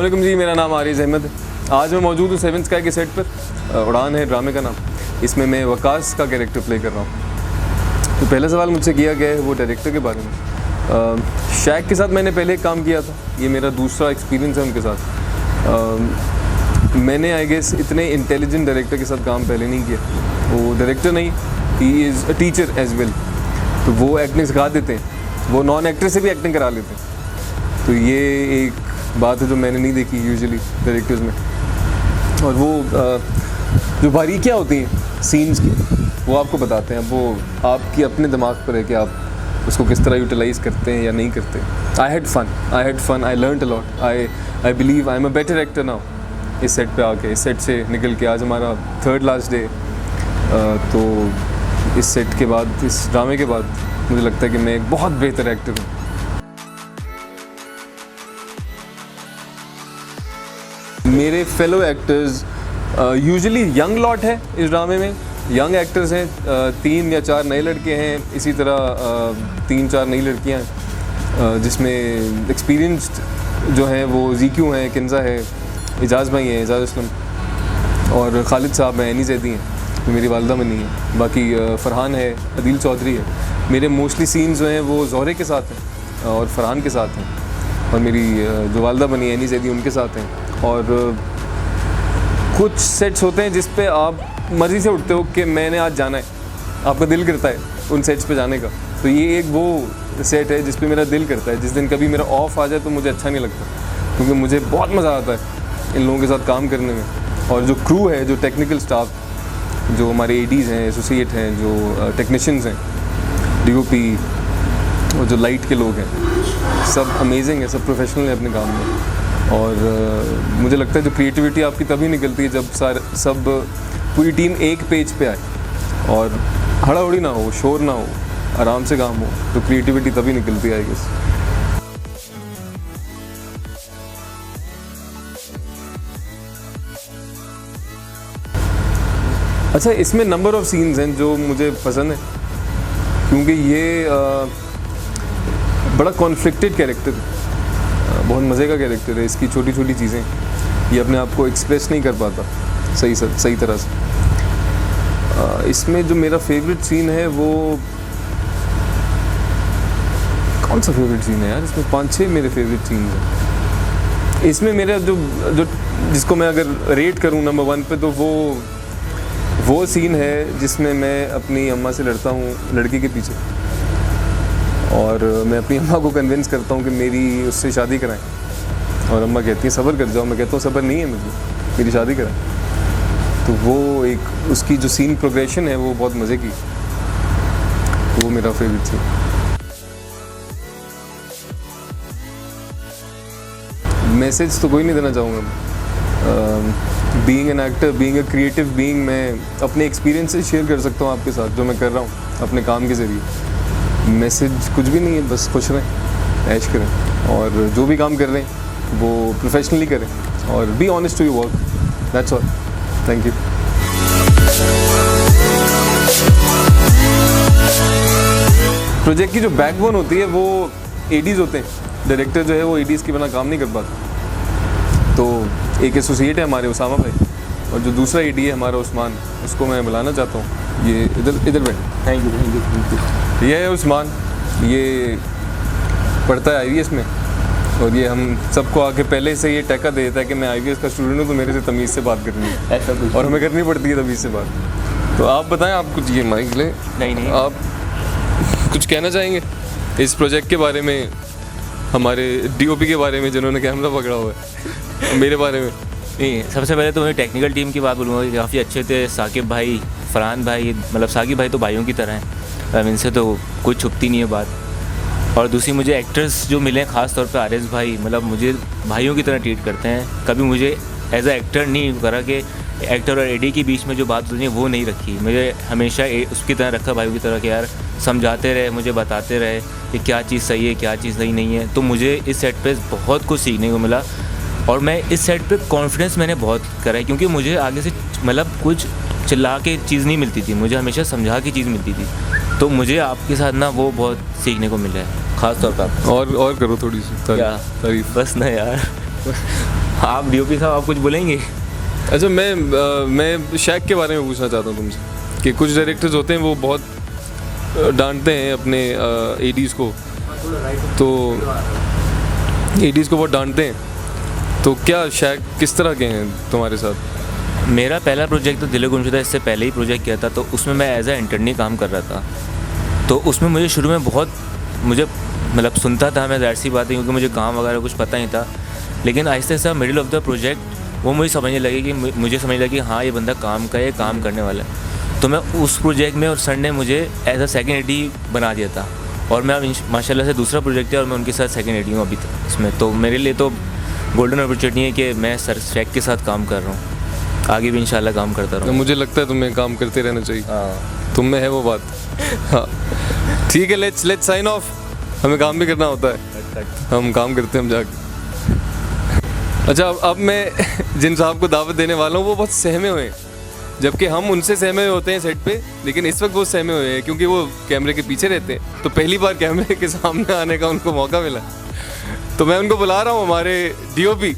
अस्सलाम जी, मेरा नाम आरिज़ अहमद है। आज मैं मौजूद हूँ सेवन स्काई के सेट पर। उड़ान है ड्रामे का नाम। इसमें मैं वकास का कैरेक्टर प्ले कर रहा हूँ। तो पहला सवाल मुझसे किया गया है वो डायरेक्टर के बारे में। शैक के साथ मैंने पहले एक काम किया था, ये मेरा दूसरा एक्सपीरियंस है उनके साथ। मैंने आई गेस इतने इंटेलिजेंट डायरेक्टर के साथ काम पहले नहीं किया। वो डायरेक्टर नहीं, he is a teacher as well. तो वो एक्टिंग सिखा देते हैं, वो नॉन एक्टर से भी एक्टिंग करा लेते हैं। तो ये एक बात है जो मैंने नहीं देखी यूजुअली डायरेक्टर्स में। और वो जो बारीकियाँ होती हैं सीन्स की, वो आपको बताते हैं। वो आपकी अपने दिमाग पर है कि आप उसको किस तरह यूटिलाइज़ करते हैं या नहीं करते। I had fun, I learned a lot. I believe I am a better actor now. इस सेट पे आके, इस सेट से निकल के, आज हमारा थर्ड लास्ट डे। तो इस सेट के बाद, इस ड्रामे के बाद मुझे लगता है कि मैं एक बहुत बेहतर एक्टर हूँ। मेरे fellow actors usually young lot है इस ड्रामे में। यंग एक्टर्स हैं, 3 या 4 नए लड़के हैं, इसी तरह 3-4 नई लड़कियां हैं, जिसमें एक्सपीरियंस्ड जो हैं वो ज़ीक्यू हैं, किन्जा है, एजाज़ भाई हैं, एजाज़ असलम, और खालिद साहब हैं, एनी जैदी हैं जो मेरी वालदा बनी है। बाकी फ़रहान है, अदील चौधरी है। मेरे मोस्टली सीन्स जो हैं वो ज़ोहरे के साथ हैं और फ़रहान के साथ हैं, और मेरी जो वालदा बनी है एनी जैदी उनके साथ हैं। और कुछ सेट्स होते हैं जिस पे आप मर्ज़ी से उठते हो कि मैंने आज जाना है, आपका दिल करता है उन सेट्स पे जाने का। तो ये एक वो सेट है जिस पे मेरा दिल करता है। जिस दिन कभी मेरा ऑफ आ जाए तो मुझे अच्छा नहीं लगता, क्योंकि मुझे बहुत मज़ा आता है इन लोगों के साथ काम करने में। और जो क्रू है, जो टेक्निकल स्टाफ, जो हमारे एडीज़ हैं, एसोसिएट हैं, जो टेक्नीशियंस हैं, DOP और जो लाइट के लोग हैं, सब अमेजिंग है, सब प्रोफेशनल है अपने काम में। और मुझे लगता है जो क्रिएटिविटी आपकी तभी निकलती है जब सब पूरी टीम एक पेज पे आए और हड़ाहड़ी ना हो, शोर ना हो, आराम से काम हो, तो क्रिएटिविटी तभी निकलती है आई गेस। अच्छा, इसमें नंबर ऑफ़ सीन्स हैं जो मुझे पसंद है, क्योंकि ये बड़ा कॉन्फ्लिक्टेड कैरेक्टर है, बहुत मज़े का कैरेक्टर है। इसकी छोटी छोटी चीज़ें ये अपने आप को एक्सप्रेस नहीं कर पाता सही तरह से। इसमें जो मेरा फेवरेट सीन है वो कौन सा फेवरेट सीन है यार? इसमें 5-6 मेरे फेवरेट सीन हैं। इसमें मेरा जो जिसको मैं अगर रेट करूँ नंबर 1 पे, तो वो सीन है जिसमें मैं अपनी अम्मा से लड़ता हूँ लड़की के पीछे, और मैं अपनी अम्मा को कन्विंस करता हूँ कि मेरी उससे शादी कराएं, और अम्मा कहती है सब्र कर जाओ। मैं कहता हूँ सब्र नहीं है मुझे, मेरी शादी कराएं। तो वो एक उसकी जो सीन प्रोग्रेशन है वो बहुत मज़े की, तो वो मेरा फेवरेट सीन। मैसेज तो कोई नहीं देना चाहूँगा। Being an actor, being a creative being, मैं अपने एक्सपीरियंसेस शेयर कर सकता हूँ आपके साथ जो मैं कर रहा हूँ अपने काम के ज़रिए। मैसेज कुछ भी नहीं है, बस खुश रहें, ऐश करें, और जो भी काम कर रहे हैं वो प्रोफेशनली करें, और be honest to your work. That's all. Thank you. Project की जो बैकबोन होती है वो एडीज़ होते हैं। डायरेक्टर जो है वो एडीज़ के बिना काम नहीं कर पाता। तो एक एसोसिएट है हमारे उसामा भाई, और जो दूसरा एडी है हमारा उस्मान, उसको मैं बुलाना चाहता हूँ। ये इधर बैठ। Thank you. ये है उस्मान, ये पढ़ता है IVS में, और ये हम सबको आके पहले से ये टैका दे देता है कि मैं IVS का स्टूडेंट हूँ, तो मेरे से तमीज़ से बात करनी है, ऐसा कुछ, और हमें करनी पड़ती है तमीज़ से बात। तो आप बताएं, आप कुछ ये माइक ले। नहीं आप कुछ कहना चाहेंगे इस प्रोजेक्ट के बारे में, हमारे DOP के बारे में जिन्होंने कैमरा पकड़ा हुआ है, मेरे बारे में? नहीं, सबसे पहले तो मैं टेक्निकल टीम की बात बोलूँगा कि काफ़ी अच्छे थे। साकिब भाई, फरहान भाई, मतलब साकिब भाई तो भाइयों की तरह हैं, इनसे तो कोई छुपती नहीं है बात। और दूसरी, मुझे एक्टर्स जो मिले हैं, ख़ास तौर पे आरिज़ भाई, मतलब मुझे भाइयों की तरह ट्रीट करते हैं। कभी मुझे एज अ एक्टर नहीं करा कि एक्टर और एडी के बीच में जो बात होती है वो नहीं रखी। मुझे हमेशा उसकी तरह रखा, भाइयों की तरह, कि यार समझाते रहे, मुझे बताते रहे कि क्या चीज़ सही है, क्या चीज़ सही नहीं है। तो मुझे इस सेट पे बहुत कुछ सीखने को मिला, और मैं इस सेट पे कॉन्फिडेंस मैंने बहुत करा है, क्योंकि मुझे आगे से मतलब कुछ चिल्ला के चीज़ नहीं मिलती थी, मुझे हमेशा समझा के चीज़ मिलती थी। तो मुझे आपके साथ ना वो बहुत सीखने को मिला है, ख़ास तौर पर। और करो थोड़ी सी तारीफ। बस ना यार। आप डीओपी साहब आप कुछ बोलेंगे? अच्छा, मैं शैक के बारे में पूछना चाहता हूँ तुमसे कि कुछ डायरेक्टर्स होते हैं वो बहुत डांटते हैं अपने एडीज़ को, तो एडीज़ को बहुत डांटते हैं, तो क्या शैक किस तरह के हैं तुम्हारे साथ? मेरा पहला प्रोजेक्ट तो दिल गुमशुदा, इससे पहले ही प्रोजेक्ट किया था, तो उसमें मैं एज अ इंटर्नी काम कर रहा था। तो उसमें मुझे शुरू में बहुत मतलब सुनता था मैं, ज़ाहिर सी बात है क्योंकि मुझे काम वगैरह कुछ पता नहीं था। लेकिन Aahista Aahista middle of the project वो मुझे समझने लगे कि मुझे समझ लगा कि हाँ ये बंदा काम का है, काम करने वाला है। तो मैं उस प्रोजेक्ट में, और सर ने मुझे एज अ सेकेंड एडी बना दिया था, और मैं अब माशाल्लाह से दूसरा प्रोजेक्ट है और मैं उनके साथ सेकेंड एडी हूँ अभी तक इसमें। तो मेरे लिए तो गोल्डन अपॉर्चुनिटी है कि मैं सर शैक के साथ काम कर रहा हूँ, आगे भी इंशाल्लाह काम करता रहूँ। मुझे लगता है तुम्हें काम करते रहना चाहिए, तुम में है वो बात। हाँ ठीक है, लेट्स साइन ऑफ, हमें काम भी करना होता है, हम काम करते हैं हम जाके। अच्छा, अब मैं जिन साहब को दावत देने वाला हूँ वो बहुत सहमे हुए हैं, जबकि हम उनसे सहमे हुए होते हैं सेट पे, लेकिन इस वक्त वो सहमे हुए हैं क्योंकि वो कैमरे के पीछे रहते हैं, तो पहली बार कैमरे के सामने आने का उनको मौका मिला। तो मैं उनको बुला रहा हूँ, हमारे डीओपी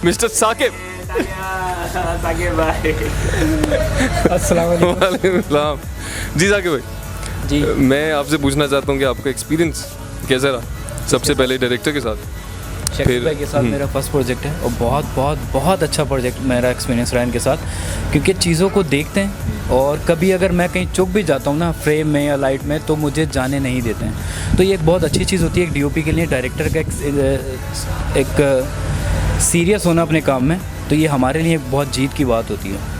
मिस्टर साकिब। साकिब भाई, अस्सलाम वालेकुम। वालेकुम सलाम। जी साकिब भाई जी, मैं आपसे पूछना चाहता हूँ कि आपका एक्सपीरियंस कैसा रहा, सबसे पहले डायरेक्टर के साथ, शकील भाई के साथ मेरा फर्स्ट प्रोजेक्ट है और बहुत बहुत बहुत अच्छा प्रोजेक्ट मेरा एक्सपीरियंस रहा इनके साथ, क्योंकि चीज़ों को देखते हैं और कभी अगर मैं कहीं चुक भी जाता हूँ ना फ्रेम में या लाइट में, तो मुझे जाने नहीं देते हैं। तो ये एक बहुत अच्छी चीज़ होती है एक डीओपी के लिए, डायरेक्टर का एक सीरियस होना अपने काम में, तो ये हमारे लिए एक बहुत जीत की बात होती है।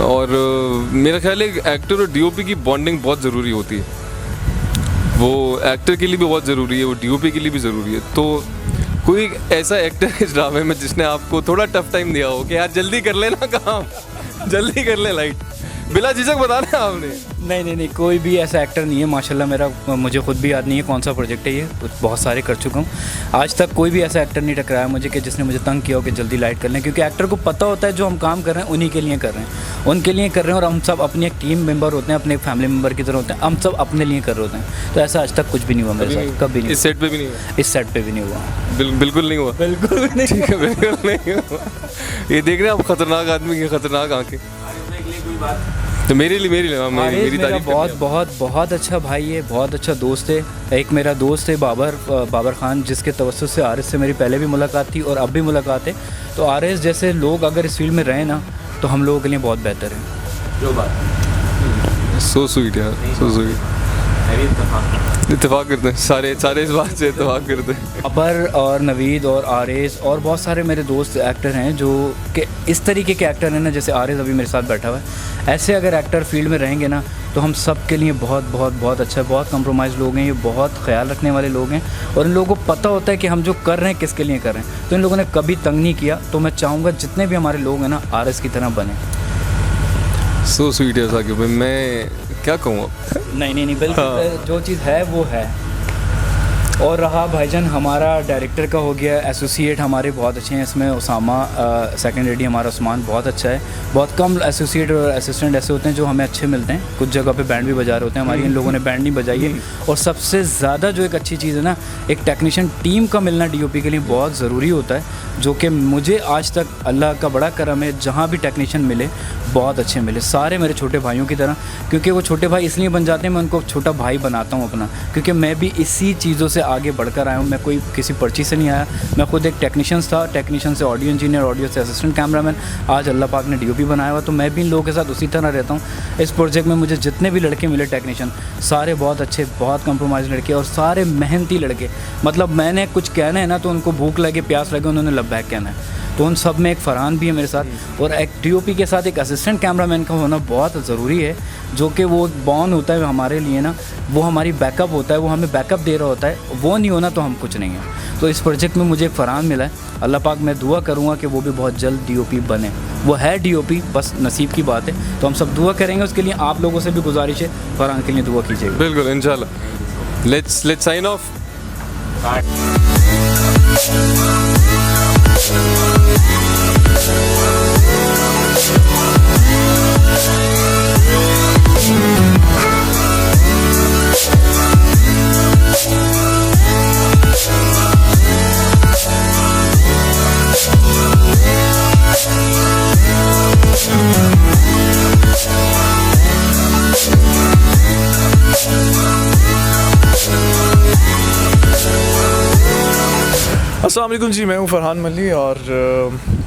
और मेरा ख्याल है एक्टर और डीओपी की बॉन्डिंग बहुत ज़रूरी होती है, वो एक्टर के लिए भी बहुत ज़रूरी है, वो डीओपी के लिए भी ज़रूरी है। तो कोई ऐसा एक्टर इस ड्रामे में जिसने आपको थोड़ा टफ टाइम दिया हो कि यार जल्दी कर लेना काम, जल्दी कर ले लाइट, बिला झिझक बताना है आपने? नहीं, कोई भी ऐसा एक्टर नहीं है माशाल्लाह मेरा, मुझे खुद भी याद नहीं है कौन सा प्रोजेक्ट है ये, बहुत सारे कर चुका हूँ। आज तक कोई भी ऐसा एक्टर नहीं टकराया मुझे कि जिसने मुझे तंग किया हो कि जल्दी लाइट कर लें, क्योंकि एक्टर को पता होता है जो हम काम कर रहे हैं उन्हीं के लिए कर रहे हैं, उनके लिए कर रहे हैं, और हम सब अपनी एक टीम मेंबर होते हैं, अपने फैमिली मेंबर की तरह होते हैं, हम सब अपने लिए कर रहे होते हैं। तो ऐसा आज तक कुछ भी नहीं हुआ मेरे साथ, कभी नहीं। इस सेट पे भी नहीं हुआ? इस सेट पे भी नहीं हुआ, बिल्कुल नहीं हुआ, बिल्कुल भी नहीं। ठीक है, बिल्कुल नहीं हुआ। ये देख रहे हैं आप, खतरनाक आदमी की खतरनाक आंखें। तो मेरी तारीफ बहुत बहुत बहुत अच्छा भाई है, बहुत अच्छा दोस्त है। एक मेरा दोस्त है बाबर खान, जिसके तवज्जुह से आरिस से मेरी पहले भी मुलाकात थी और अब भी मुलाकात है। तो आरिस जैसे लोग अगर इस फील्ड में रहें ना, तो हम लोगों के लिए बहुत बेहतर है। जो बात सो स्वीट यार, सो स्वीट। इत्तेफाक करते हैं सारे इस बात से इत्तेफाक करते हैं। अबर और नवीद और आरिस और बहुत सारे मेरे दोस्त एक्टर हैं जो कि इस तरीके के एक्टर हैं ना, जैसे आरिस अभी मेरे साथ बैठा हुआ है, ऐसे अगर एक्टर फील्ड में रहेंगे ना तो हम सब के लिए बहुत बहुत बहुत अच्छा है। बहुत कंप्रोमाइज़ लोग हैं ये, बहुत ख्याल रखने वाले लोग हैं, और इन लोगों को पता होता है कि हम जो कर रहे हैं किसके लिए कर रहे हैं। तो इन लोगों ने कभी तंग नहीं किया। तो मैं चाहूँगा जितने भी हमारे लोग हैं ना, आरिस की तरह बने। सो स्वीट है साकिब भाई, मैं क्या कहूँ अब? नहीं बिल्कुल, जो चीज़ है वो है। और रहा भाईजान हमारा डायरेक्टर का हो गया, एसोसिएट हमारे बहुत अच्छे हैं इसमें, उसामा, सेकंड एडी हमारा उस्मान बहुत अच्छा है। बहुत कम एसोसिएट और असिस्टेंट ऐसे होते हैं जो हमें अच्छे मिलते हैं, कुछ जगह पे बैंड भी बजा रहे होते हैं, हमारी इन लोगों ने बैंड नहीं बजाई है। और सबसे ज़्यादा जो एक अच्छी चीज़ है ना, एक टेक्नीशियन टीम का मिलना डीओपी के लिए बहुत ज़रूरी होता है, जो कि मुझे आज तक अल्लाह का बड़ा करम है, जहाँ भी टेक्नीशियन मिले बहुत अच्छे मिले, सारे मेरे छोटे भाइयों की तरह। क्योंकि वो छोटे भाई इसलिए बन जाते हैं, मैं उनको छोटा भाई बनाता हूँ अपना, क्योंकि मैं भी इसी चीज़ों से आगे बढ़कर आया हूँ। मैं कोई किसी पर्ची से नहीं आया, मैं खुद एक टेक्नीशियन था, टेक्नीशियन से ऑडियो इंजीनियर, ऑडियो से असिस्टेंट कैमरामैन, आज अल्लाह पाक ने डीओपी बनाया हुआ। तो मैं भी इन लोगों के साथ उसी तरह रहता हूँ। इस प्रोजेक्ट में मुझे जितने भी लड़के मिले टेक्नीशियन, सारे बहुत अच्छे, बहुत कंप्रोमाइज़ लड़के और सारे मेहनती लड़के। मतलब मैंने कुछ कहना है ना तो उनको भूख लगे, प्यास लगे, उन्होंने लब्बैक कहना है। तो उन सब में एक फरहान भी है मेरे साथ, और एक डीओपी के साथ एक असिस्टेंट कैमरामैन का होना बहुत ज़रूरी है, जो कि वो बॉन्ड होता है हमारे लिए ना, वो हमारी बैकअप होता है, वो हमें बैकअप दे रहा होता है। वो नहीं होना तो हम कुछ नहीं हैं। तो इस प्रोजेक्ट में मुझे एक फरहान मिला है, अल्लाह पाक मैं दुआ करूँगा कि वो भी बहुत जल्द डीओपी बने। वो है डीओपी, बस नसीब की बात है। तो हम सब दुआ करेंगे उसके लिए। आप लोगों से भी गुजारिश है, फरहान के लिए दुआ कीजिएगा। बिल्कुल, इंशाल्लाह। Let's sign off. अस्सलाम वालेकुम जी, मैं हूँ फरहान मल्ली और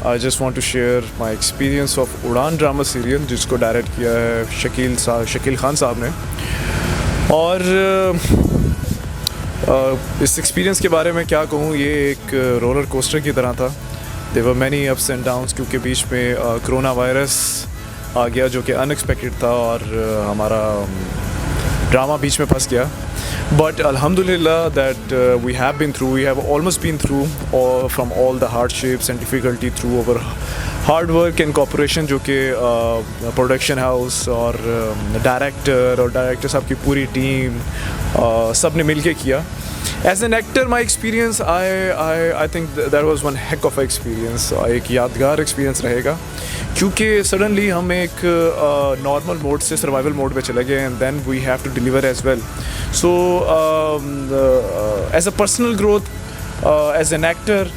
I just want to share my experience of Udaan drama serial, जिसको डायरेक्ट किया है शकील खान साहब ने। और इस एक्सपीरियंस के बारे में क्या कहूँ, ये एक रोलर कोस्टर की तरह था। There were many ups and downs, क्योंकि बीच में कोरोना वायरस आ गया जो कि अनएक्सपेक्टेड था और हमारा ड्रामा बीच में फंस गया। But alhamdulillah that we have almost been through from all the hardships and difficulty through our hard work and cooperation, जो कि प्रोडक्शन हाउस और डायरेक्टर साहब की पूरी टीम सब ने मिल के किया। As an actor, my experience, I think that was one heck of experience, एक यादगार experience रहेगा, क्योंकि सडनली हम एक नॉर्मल मोड से सर्वाइवल मोड पे चले गए and then we have to deliver as well. So as a personal growth, as an actor,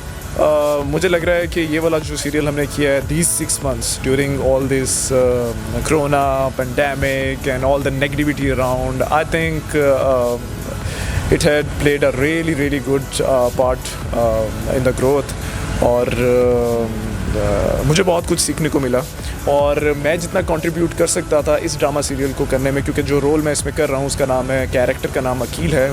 मुझे लग रहा है कि ये वाला जो सीरियल हमने किया है these 6 months during all this corona pandemic and all the negativity around, I think it had played a really good part in the growth। और मुझे बहुत कुछ सीखने को मिला और मैं जितना कंट्रीब्यूट कर सकता था इस ड्रामा सीरियल को करने में, क्योंकि जो रोल मैं इसमें कर रहा हूँ उसका नाम है, कैरेक्टर का नाम अकील है,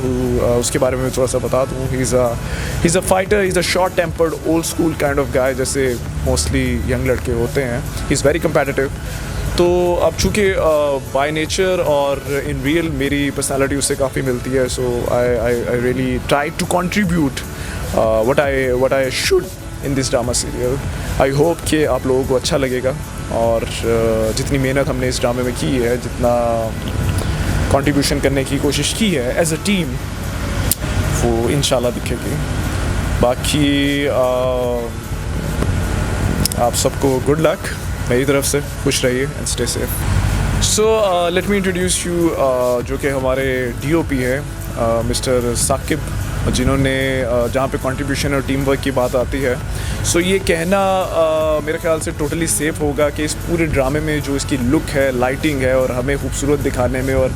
उसके बारे में थोड़ा सा बता दूँ। ही is a fighter, he is a short tempered old school kind of guy, जैसे मोस्टली यंग लड़के होते हैं। ही इज़ वेरी कम्पेटिटिव। तो अब चूँकि बाय नेचर और इन रियल मेरी पर्सनालिटी उससे काफ़ी मिलती है, so I really try to contribute what I should in this drama serial। I hope कि आप लोगों को अच्छा लगेगा और जितनी मेहनत हमने इस ड्रामे में की है, जितना कंट्रीब्यूशन करने की कोशिश की है एज अ टीम, वो इंशाल्लाह दिखेगी। बाकी आप सबको गुड लक मेरी तरफ से, खुश रहिए and stay safe. So let me introduce you जो कि हमारे DOP है, मिस्टर साकिब, जिन्होंने जहाँ पे कंट्रीब्यूशन और टीम वर्क की बात आती है, सो ये कहना मेरे ख्याल से टोटली सेफ होगा कि इस पूरे ड्रामे में जो इसकी लुक है, लाइटिंग है और हमें खूबसूरत दिखाने में और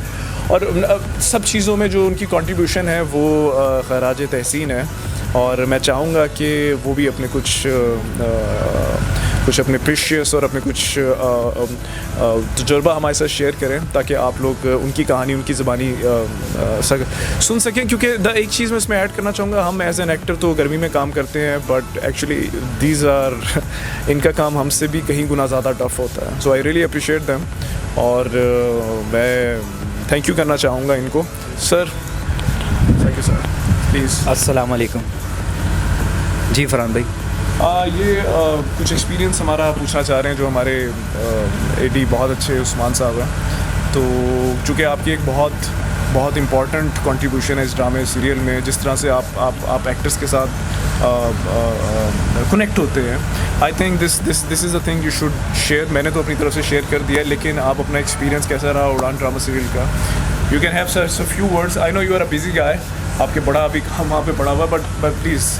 सब चीज़ों में जो उनकी कंट्रीब्यूशन है वो खराज तहसीन है। और मैं चाहूँगा कि वो भी अपने कुछ अपने प्रीशियस और अपने कुछ तजुर्बा हमारे साथ शेयर करें, ताकि आप लोग उनकी कहानी, उनकी ज़बानी सुन सकें। क्योंकि एक चीज़ मैं इसमें ऐड करना चाहूँगा, हम एज एन एक्टर तो गर्मी में काम करते हैं, बट एक्चुअली इनका काम हमसे भी कहीं गुना ज़्यादा टफ होता है। So I really appreciate them और मैं थैंक यू करना चाहूँगा इनको। Sir, thank you sir, please. अस्सलाम वालेकुम जी फरहान भाई। ये कुछ एक्सपीरियंस हमारा पूछना चाह रहे हैं, जो हमारे AD बहुत अच्छे उस्मान साहब हैं। तो चूँकि आपकी एक बहुत इम्पॉर्टेंट कंट्रीब्यूशन है इस ड्रामे सीरियल में, जिस तरह से आप एक्टर्स के साथ कनेक्ट होते हैं, I think this is a thing you should share. मैंने तो अपनी तरफ से शेयर कर दिया, लेकिन आप अपना एक्सपीरियंस कैसा रहा उड़ान ड्रामा सीरियल का, you can have sir a few words. I know you are a busy guy, आपके बड़ा अभी काम वहाँ पे पड़ा हुआ, बट प्लीज़।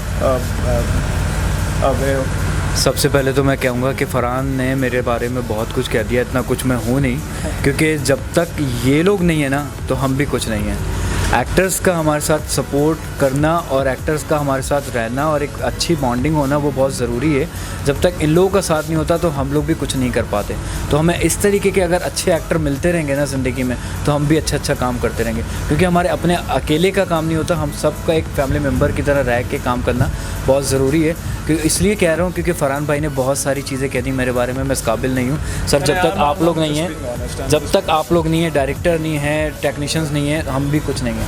सबसे पहले तो मैं कहूँगा कि फ़रहान ने मेरे बारे में बहुत कुछ कह दिया, इतना कुछ मैं हूँ नहीं, क्योंकि जब तक ये लोग नहीं है ना तो हम भी कुछ नहीं हैं। एक्टर्स का हमारे साथ सपोर्ट करना और एक्टर्स का हमारे साथ रहना और एक अच्छी बॉन्डिंग होना वो बहुत ज़रूरी है। जब तक इन लोगों का साथ नहीं होता तो हम लोग भी कुछ नहीं कर पाते। तो हमें इस तरीके के अगर अच्छे एक्टर मिलते रहेंगे ना ज़िंदगी में, तो हम भी अच्छा काम करते रहेंगे, क्योंकि हमारे अपने अकेले का काम नहीं होता, हम सबका एक फैमिली मेम्बर की तरह रह के काम करना बहुत ज़रूरी है। क्योंकि इसलिए कह रहा हूँ क्योंकि फ़रहान भाई ने बहुत सारी चीज़ें कह दी मेरे बारे में, मैं इस काबिल नहीं हूँ सर। जब तक आप लोग नहीं हैं, जब तक आप लोग नहीं हैं, डायरेक्टर नहीं है, टेक्नीशियंस नहीं है, हम भी कुछ नहीं हैं।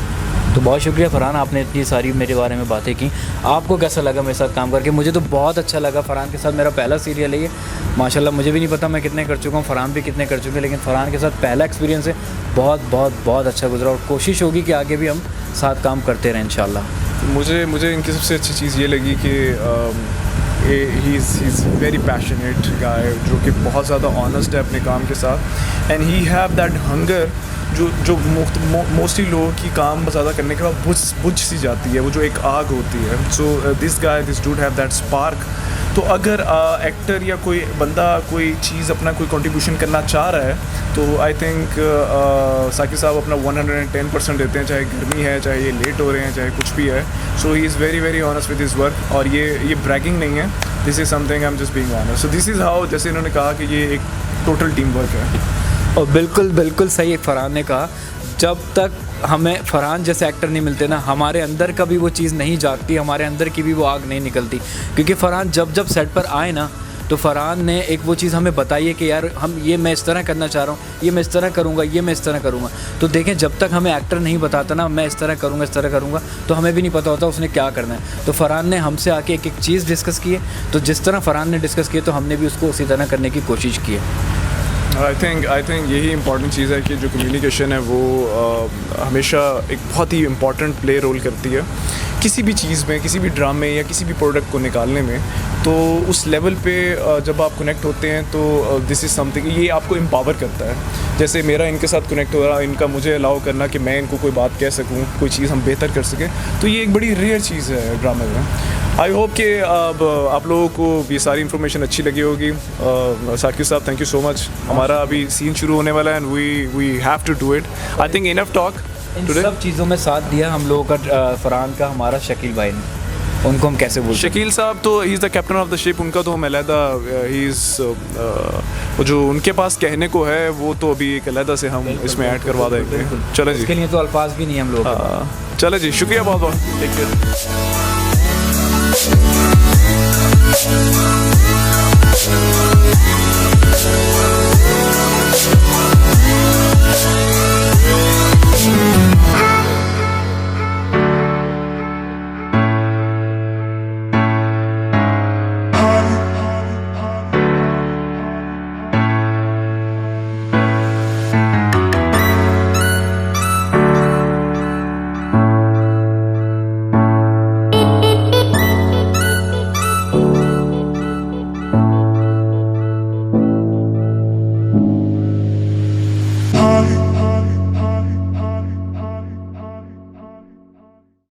तो बहुत शुक्रिया फ़रहान, आपने इतनी सारी मेरे बारे में बातें की। आपको कैसा लगा मेरे साथ काम करके? मुझे तो बहुत अच्छा लगा। फ़रहान के साथ मेरा पहला सीरियल है ये, माशाल्लाह। मुझे भी नहीं पता मैं कितने कर चुका हूँ, फ़रहान भी कितने कर चुके हैं, लेकिन फ़रहान के साथ पहला एक्सपीरियंस है, बहुत अच्छा गुजरा और कोशिश होगी कि आगे भी हम साथ काम करते रहें इंशाल्लाह। मुझे इनकी सबसे अच्छी चीज़ ये लगी कि ही इज़ वेरी पैशनेट गाय, जो कि बहुत ज़्यादा ऑनेस्ट है अपने काम के साथ, and he have that hunger जो मोस्टली लोगों की काम ज़्यादा करने के बाद बुझ सी जाती है, वो जो एक आग होती है. So this dude have that spark. तो अगर एक्टर या कोई बंदा कोई चीज़ अपना कोई कंट्रीब्यूशन करना चाह रहा है तो आई थिंक साकिब साहब अपना 110% देते हैं, चाहे गर्मी है, चाहे ये लेट हो रहे हैं, चाहे कुछ भी है. So he is very very honest with his work. और ये ब्रैगिंग नहीं है, this is something I am just being honest. So this is how, जैसे इन्होंने कहा कि ये एक टोटल टीम वर्क है. और बिल्कुल सही फरहान ने कहा, जब तक हमें फरहान जैसे एक्टर नहीं मिलते ना, हमारे अंदर का भी वो चीज़ नहीं जागती, हमारे अंदर की भी वो आग नहीं निकलती. क्योंकि फरहान जब सेट पर आए ना, तो फरहान ने एक वो चीज़ हमें बताई है कि यार हम ये मैं इस तरह करना चाह रहा हूँ, ये मैं इस तरह करूँगा, ये मैं इस तरह करूँगा. तो देखें, जब तक हमें एक्टर नहीं बताता ना मैं इस तरह करूँगा, तो हमें भी नहीं पता होता उसने क्या करना है. तो फरहान ने हमसे आके एक चीज़ डिस्कस की है, तो जिस तरह फरहान ने डिस्कस की है तो हमने भी उसको उसी तरह करने की कोशिश की है. आई थिंक यही इंपॉर्टेंट चीज़ है कि जो कम्युनिकेशन है वो हमेशा एक बहुत ही इम्पॉर्टेंट प्ले रोल करती है किसी भी चीज़ में, किसी भी ड्रामे या किसी भी प्रोडक्ट को निकालने में. तो उस लेवल पे जब आप कनेक्ट होते हैं तो दिस इज़ समथिंग, ये आपको एम्पावर करता है. जैसे मेरा इनके साथ कनेक्ट हो रहा, इनका मुझे अलाउ करना कि मैं इनको कोई बात कह सकूँ, कोई चीज़ हम बेहतर कर सकें, तो ये एक बड़ी रेयर चीज़ है ड्रामे में. आई होप कि अब आप लोगों को ये सारी इन्फॉर्मेशन अच्छी लगी होगी. साकिब साहब, थैंक यू सो मच. हमारा अभी सीन शुरू होने वाला है and we have to do it. I think enough talk. इन सब चीज़ों में साथ दिया हम लोगों का फरहान का हमारा शकील भाई ने. उनको हम कैसे बोल शकील साहब तो he is the captain of the ship. उनका तो हम अलहदा, ही इज़ जो उनके पास कहने को है वो तो अभी एक अलहदा से हम इसमें ऐड करवा देंगे. चले जी, इसके लिए तो अल्फाज भी नहीं हम लोग. चले जी, शुक्रिया बहुत बहुत. Take care.